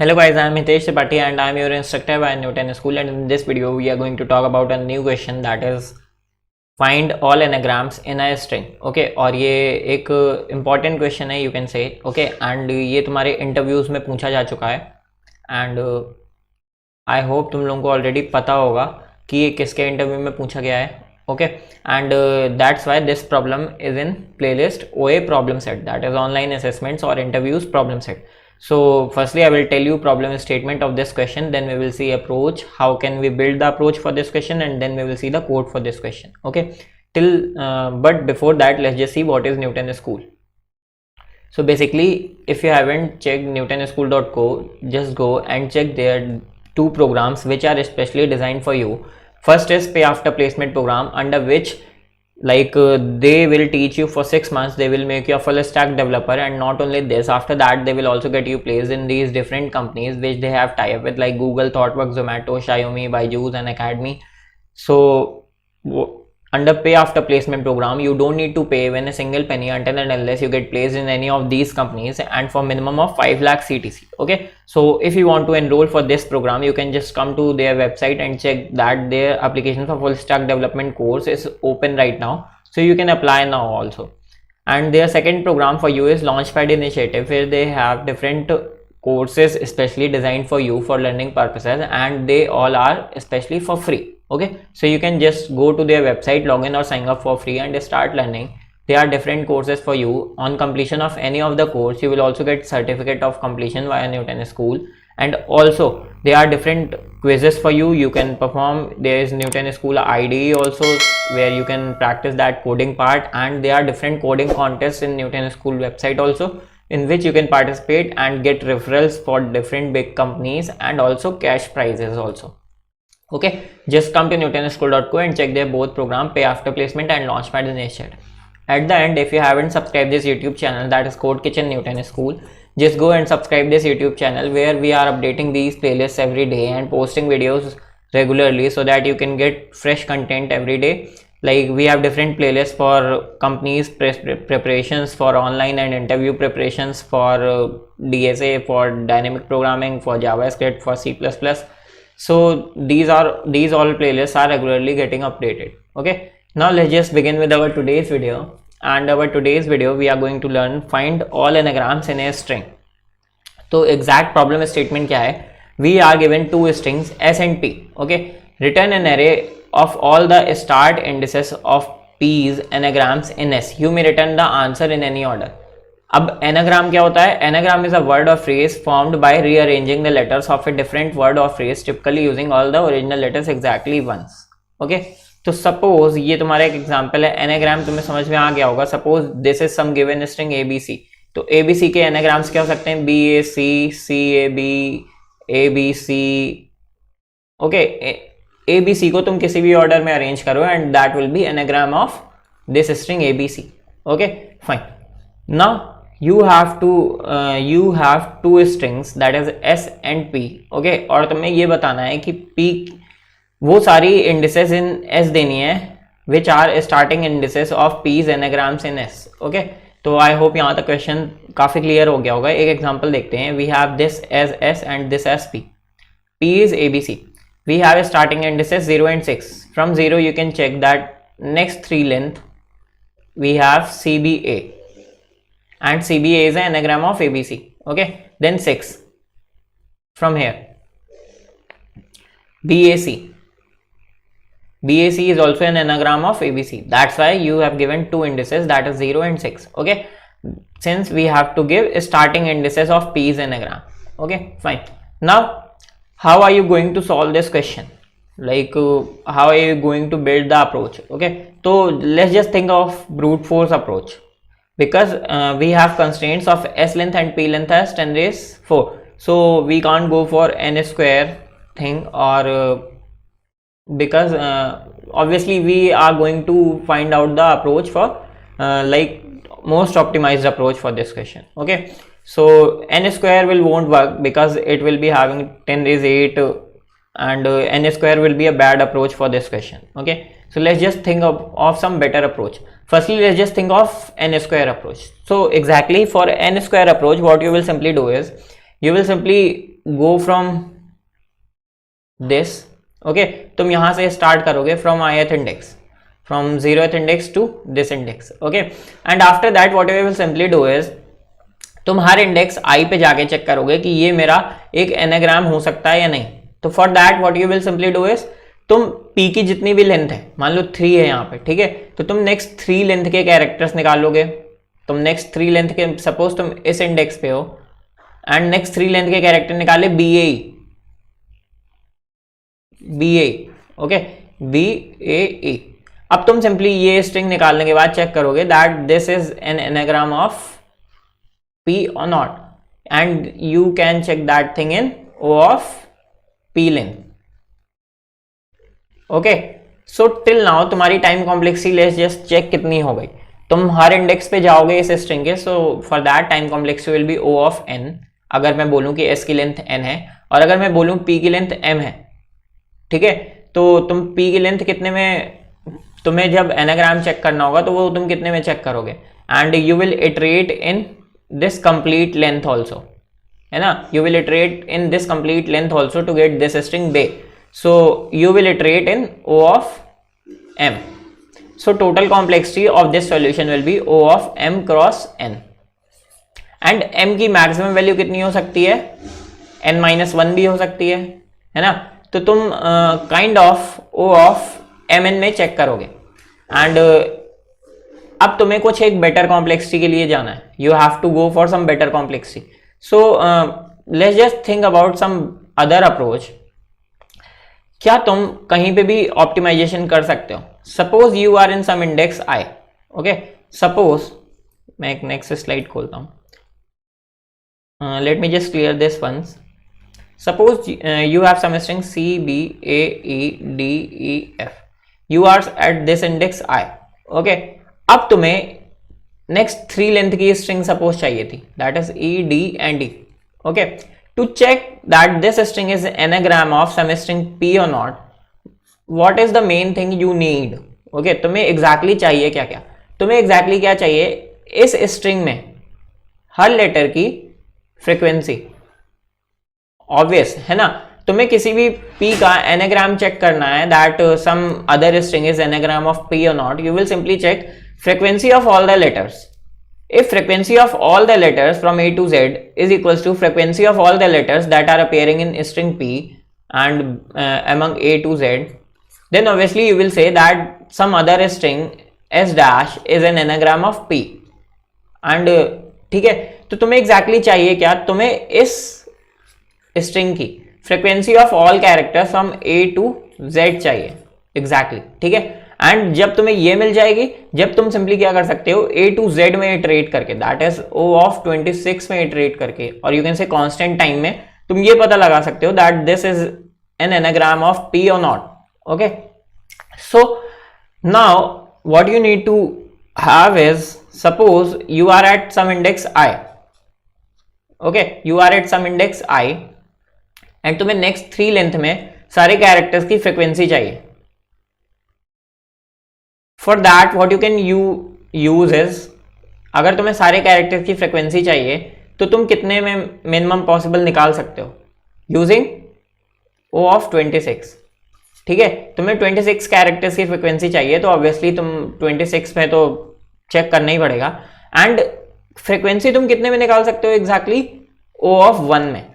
Hello guys, I am Hitesh Tripathi and I am your instructor by Newton School, and in this video we are going to talk about a new question, that is find all anagrams in a string. Okay, और ये एक important question है, you can say. Okay, and ये तुम्हारे interviews में पूछा जा चुका है and I hope तुम लोगों को already पता होगा कि ये किसके interview में पूछा गया है. Okay, and that's why this problem is in playlist OA problem set, that is online assessments or interviews problem set. So firstly I will tell you problem statement of this question, then we will see approach, how can we build the approach for this question, and then we will see the code for this question. Okay, but before that let's just see what is Newton School. So basically if you haven't checked newtonschool.co, just go and check their two programs which are especially designed for you. First is pay after placement program, under which they will teach you for 6 months, they will make you a full stack developer, and not only this, after that they will also get you placed in these different companies which they have tie up with, like Google, ThoughtWorks, Zomato, Xiaomi, Byju's and Academy. So under pay after placement program you don't need to pay even a single penny until and unless you get placed in any of these companies, and for minimum of 5 lakh CTC. Okay, so if you want to enroll for this program, you can just come to their website and check that their application for full stack development course is open right now, so you can apply now also. And their second program for you is Launchpad Initiative, where they have different courses especially designed for you for learning purposes, and they all are especially for free. Okay, so you can just go to their website, log in or sign up for free and start learning. There are different courses for you. On completion of any of the course, you will also get certificate of completion via Newton School, and also there are different quizzes for you. You can perform. There is Newton School IDE also, where you can practice that coding part, and there are different coding contests in Newton School website also, in which you can participate and get referrals for different big companies and also cash prizes also. Okay, just come to newtonschool.co and check their both program, pay after placement and Launchpad Initiative. At the end, if you haven't subscribed this YouTube channel, that is Code Kitchen Newton School, just go and subscribe this YouTube channel, where we are updating these playlists every day and posting videos regularly, so that you can get fresh content every day. Like we have different playlists for companies preparations, for online and interview preparations, for DSA, for dynamic programming, for JavaScript, for C++. So these all playlists are regularly getting updated. Okay, now let's just begin with our today's video. And our today's video we are going to learn find all anagrams in a string. So exact problem statement क्या है? We are given two strings S and P. Okay, return an array of all the start indices of P's anagrams in S. You may return the answer in any order. अब anagram क्या होता है? Anagram is a word or phrase formed by rearranging the letters of a different word or phrase, typically using all the original letters exactly once. Okay, तो suppose ये तुम्हारा एक example है. Anagram तुम्हें समझ में आ गया होगा. Suppose this is some given string ABC, तो ABC के एनाग्राम्स क्या हो सकते हैं? BAC, CAB, ABC. Okay, ABC को तुम किसी भी ऑर्डर में अरेंज करो and that will be anagram of this string ABC. Okay, fine. Now you have two strings, that is S and P. okay, और तुम्हें ये बताना है कि P वो सारी indices in S देनी है which are starting indices of P's anagrams in S. okay, तो I hope यहाँ तक क्वेश्चन काफी क्लियर हो गया होगा. एक एग्जांपल देखते हैं. We have this as S and this as P. P is ABC. We have starting indices 0 and 6. From 0 you can check that next 3 length we have CBA, and CBA is an anagram of ABC. okay, then 6 from here. BAC is also an anagram of ABC. That's why you have given two indices, that is 0 and 6. okay, since we have to give starting indices of P's anagram. okay, fine. Now how are you going to solve this question? Like how are you going to build the approach? okay, so let's just think of brute force approach, because we have constraints of S length and P length as 10 raise 4, so we can't go for n square thing, or because obviously we are going to find out the approach for like most optimized approach for this question. okay, so n square won't work because it will be having 10 raise 8, and n square will be a bad approach for this question. okay, so let's just think of some better approach. Firstly, let's just think of n square approach. So exactly for n square approach, what you will simply do is you will simply go from this, okay, तुम यहां से start करोगे from ith index, from 0th index to this index, okay, and after that what you will simply do is तुम हर index i पे जाके check करोगे कि ये मेरा एक एनाग्राम हो सकता है या नहीं। तो for that what you will simply do is तुम p की जितनी भी लेंथ है, मान लो 3 है यहाँ पे, ठीक है, तो तुम नेक्स्ट 3 लेंथ के कैरेक्टर्स निकाल लोगे। तुम नेक्स्ट 3 लेंथ के, सपोज तुम इस इंडेक्स पे हो एंड नेक्स्ट 3 लेंथ के कैरेक्टर निकाले BAE, ओके, BAE। अब तुम सिंपली ये स्ट्रिंग निकालने के बाद चेक करोगे that this is an anagram of P or not, and you can check that thing in O of P length, okay, so till now तुम्हारी time complexity let's just check कितनी हो गई। तुम हर इंडेक्स पे जाओगे इस स्ट्रिंग के, so for that time complexity will be O of n, अगर मैं बोलूं कि S की लेंथ n है और अगर मैं बोलूं P की लेंथ m है, ठीक है, तो तुम P की लेंथ कितने में, तुम्हें जब एनाग्राम चेक करना होगा तो वो तुम कितने में चेक करोगे, and you will iterate in this complete length also, है ना, you will iterate in this complete length also to get this string bay, so you will iterate in O of m, so total complexity of this solution will be O of m cross n, and m की maximum value कितनी हो सकती है, n-1 भी हो सकती है ना, तो तुम kind of O of mn में चेक करोगे, एंड अब तुम्हें कुछ एक बेटर कॉम्प्लेक्सिटी के लिए जाना है, you have to go for some better complexity, so let's just think about some other approach. क्या तुम कहीं पे भी ऑप्टिमाइजेशन कर सकते हो? Suppose you are in some index i, okay, suppose मैं एक नेक्स्ट स्लाइड खोलता हूं, let me just clear this once. Suppose you have some string C, B, A, E, D, E, F, you are at this index i, okay, अब तुम्हें next 3 length की string suppose चाहिए थी, that is E, D and E, okay, to check that this string is anagram of some string P or not, what is the main thing you need, okay, तुम्हें exactly चाहिए क्या क्या, तुम्हें exactly क्या चाहिए, इस स्ट्रिंग में हर letter की फ्रीक्वेंसी, ऑब्वियस है ना, तुम्हें किसी भी P का एनाग्राम चेक करना है that some other string is anagram of P or not, you will simply check frequency of all the letters. If frequency of all the letters from A to Z is equals to frequency of all the letters that are appearing in string P and among A to Z, then obviously you will say that some other string S dash is an anagram of P. And ठीक है, तो तुम्हें exactly चाहिए क्या, तुम्हें इस string की frequency of all characters from A to Z चाहिए exactly, ठीक है, एंड जब तुम्हें ये मिल जाएगी, जब तुम सिंपली क्या कर सकते हो, A to Z में इटरेट करके, दैट इज O of 26 में इटरेट करके, और you can say constant time में तुम ये पता लगा सकते हो that this is an anagram of P or not, okay, so now what you need to have is, suppose you are at some index i, okay, you are at some index i and तुम्हें next 3 length में सारे characters की frequency चाहिए। For that what you can use is, अगर तुम्हें सारे characters की frequency चाहिए तो तुम कितने में मिनिमम पॉसिबल निकाल सकते हो, यूजिंग O of 26, ठीक है, तुम्हें 26 कैरेक्टर्स की फ्रीक्वेंसी चाहिए तो ऑब्वियसली तुम 26 में तो चेक करना ही पड़ेगा, एंड फ्रीक्वेंसी तुम कितने में निकाल सकते हो एग्जैक्टली, O of 1 में।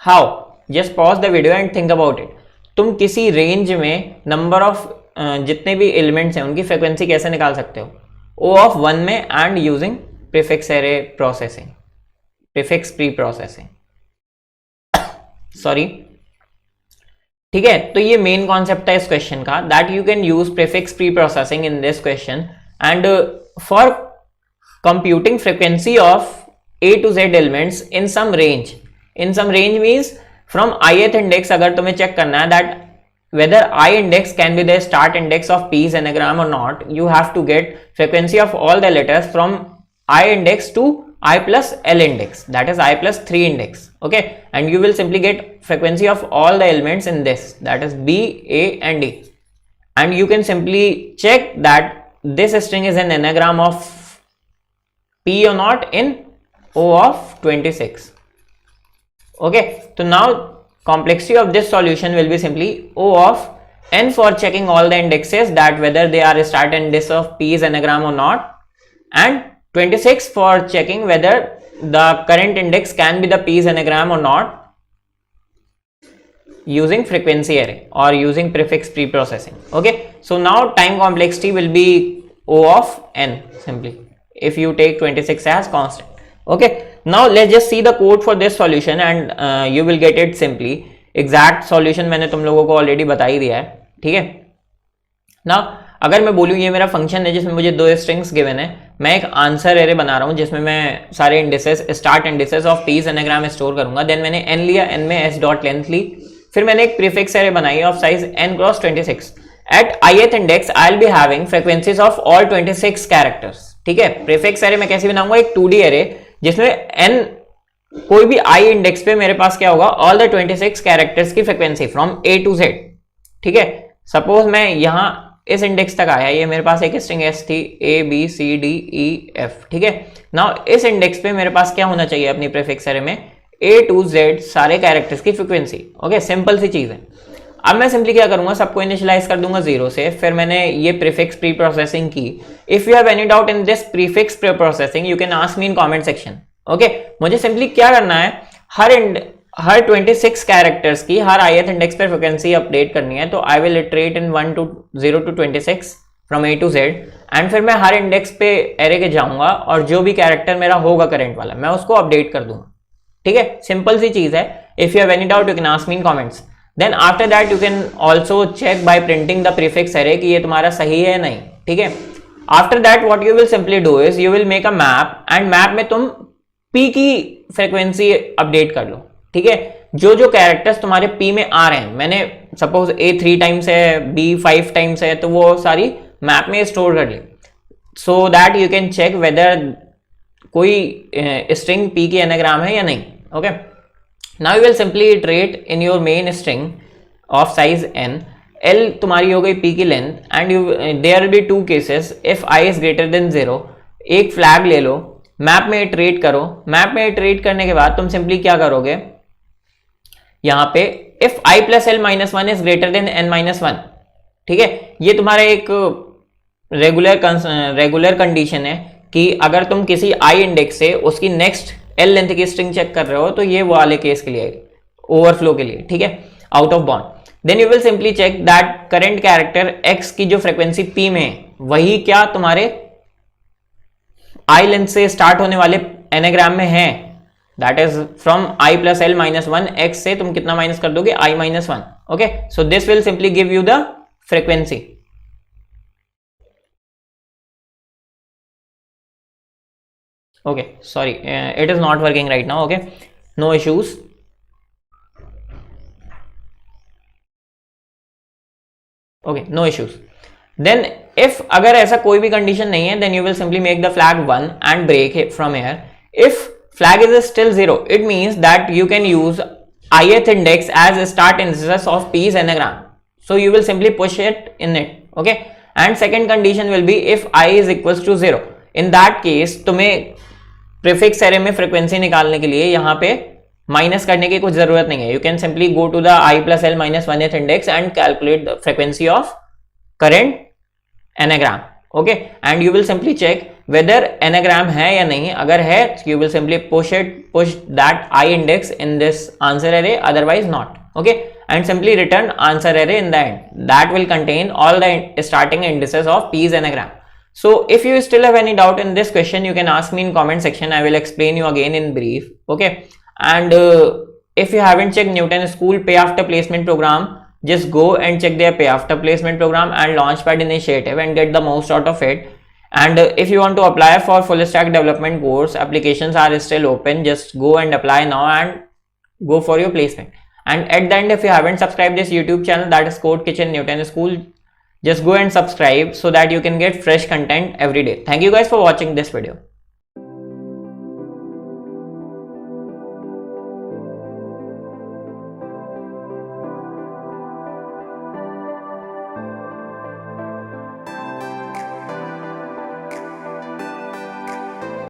How, just pause the video and think about it, तुम किसी रेंज में नंबर ऑफ जितने भी एलिमेंट्स हैं उनकी फ्रीक्वेंसी कैसे निकाल सकते हो, O of 1 में and using prefix array processing, prefix pre processing, sorry, ठीक है, तो ये मेन कॉन्सेप्ट है इस क्वेश्चन का, that you can use prefix pre processing in this question, and for computing frequency of A to Z elements in some range means from ith index, अगर तुम्हें check करना है that whether I index can be the start index of P's anagram or not, you have to get frequency of all the letters from I index to I plus L index, that is I plus 3 index, okay, and you will simply get frequency of all the elements in this, that is B, A and D, and you can simply check that this string is an anagram of P or not in O of 26, Okay, so now complexity of this solution will be simply O of n for checking all the indexes that whether they are start index of P is anagram or not, and 26 for checking whether the current index can be the P is anagram or not using frequency array or using prefix pre-processing. Okay, so now time complexity will be O of n simply if you take 26 as constant. Okay, now let's just see the code for this solution and you will get it simply. Exact solution मैंने तुम लोगों को already बता ही दिया है, ठीक है ना. अगर मैं बोलूँ ये मेरा फंक्शन है जिसमें मुझे 2 स्ट्रिंग्स गिवन है, मैं एक आंसर एरे बना रहा हूँ जिसमें मैं सारे indices start indices of p's anagram store करूंगा. देन मैंने n लिया, n में s डॉट लेंथ ली, फिर मैंने एक प्रीफिक्स एरे बनाई of size n cross 26. At ith index I will be having frequencies of all 26 characters. ठीक है, प्रीफिक्स एरे मैं कैसे बनाऊंगा, एक 2D एरे जिसमें n कोई भी i इंडेक्स पे मेरे पास क्या होगा, ऑल द 26 कैरेक्टर्स की frequency from a to z. ठीक है, सपोज मैं यहां इस इंडेक्स तक आया, ये मेरे पास एक स्ट्रिंग s थी a b c d e f. ठीक है, नाउ इस इंडेक्स पे मेरे पास क्या होना चाहिए अपनी प्रीफिक्स एरे में, a to z सारे कैरेक्टर्स की फ्रीक्वेंसी. ओके, सिंपल सी चीज है. अब मैं सिंपली क्या करूंगा, सबको इनिशियलाइज कर दूंगा 0 से, फिर मैंने ये प्रीफिक्स प्री प्रोसेसिंग की. If you have any doubt in this prefix pre processing you can ask me in comment section. Okay, मुझे सिंपली क्या करना है, हर 26 कैरेक्टर्स की हर ith इंडेक्स पर फ्रीक्वेंसी अपडेट करनी है. तो I will iterate in 1 to 0 to 26 from a to z and फिर मैं हर इंडेक्स पे एरे के जाऊंगा और जो भी कैरेक्टर मेरा होगा करंट वाला मैं उसको अपडेट कर दूंगा. ठीक है, सिंपल सी चीज है. If you have any doubt you can ask me in comments. Then after that you can also check by printing the prefix array कि ये तुम्हारा सही है नहीं. ठीक है, after that what you will simply do is you will make a map and map में तुम p की फ्रीक्वेंसी अपडेट कर लो. ठीक है, जो जो कैरेक्टर्स तुम्हारे p में आ रहे हैं, मैंने सपोज a 3 टाइम्स है, b 5 टाइम्स है, तो वो सारी मैप में स्टोर कर ली so that you can check whether कोई स्ट्रिंग p की एनाग्राम है या नहीं. Okay, now you will simply iterate in your main string of size n. l तुम्हारी हो गई p की length and you there will be 2 cases. If i is greater than 0 एक फ्लैग ले लो, मैप में इटरेट करो. मैप में iterate करने के बाद तुम सिंपली क्या करोगे, यहां पे if i plus l minus 1 is greater then n minus 1. ठीक है, ये तुम्हारा एक रेगुलर कंडीशन है कि अगर तुम किसी i इंडेक्स से उसकी नेक्स्ट l लेंथ की स्ट्रिंग चेक कर रहे हो तो ये वाले केस के लिए, ओवरफ्लो के लिए. ठीक है, out of bound. Then you will simply check that current character x की जो फ्रीक्वेंसी p में है वही क्या तुम्हारे i लेंथ से स्टार्ट होने वाले एनाग्राम में है. That is from i plus l minus 1, x से तुम कितना माइनस कर दोगे, i minus 1. Okay, so this will simply give you the frequency. Okay, sorry it is not working right now. Okay, no issues. Okay, no issues. Then if अगर ऐसा कोई भी condition नहीं है then you will simply make the flag 1 and break it from here. If flag is still 0 it means that you can use ith index as a start instance of p's anagram, so you will simply push it in it. Okay, and second condition will be if I is equals to 0. in that case तुम्हें prefix array में frequency निकालने के लिए यहाँ पे minus करने की कुछ जरूरत नहीं है. you can simply go to the I plus l minus 1th index and calculate the frequency of current anagram. Okay, and you will simply check whether anagram है या नहीं. अगर है you will simply push that I index in this answer array, otherwise not. Okay, and simply return answer array in the end that will contain all the starting indices of p's anagram. So if you still have any doubt in this question you can ask me in comment section. I will explain you again in brief. Okay, and if you haven't checked Newton School pay after placement program, just go and check their pay after placement program and launchpad initiative and get the most out of it. And if you want to apply for full stack development course, applications are still open. Just go and apply now and go for your placement. And at the end, if you haven't subscribed this YouTube channel, that is Code Kitchen Newton School, just go and subscribe so that you can get fresh content every day. Thank you guys for watching this video.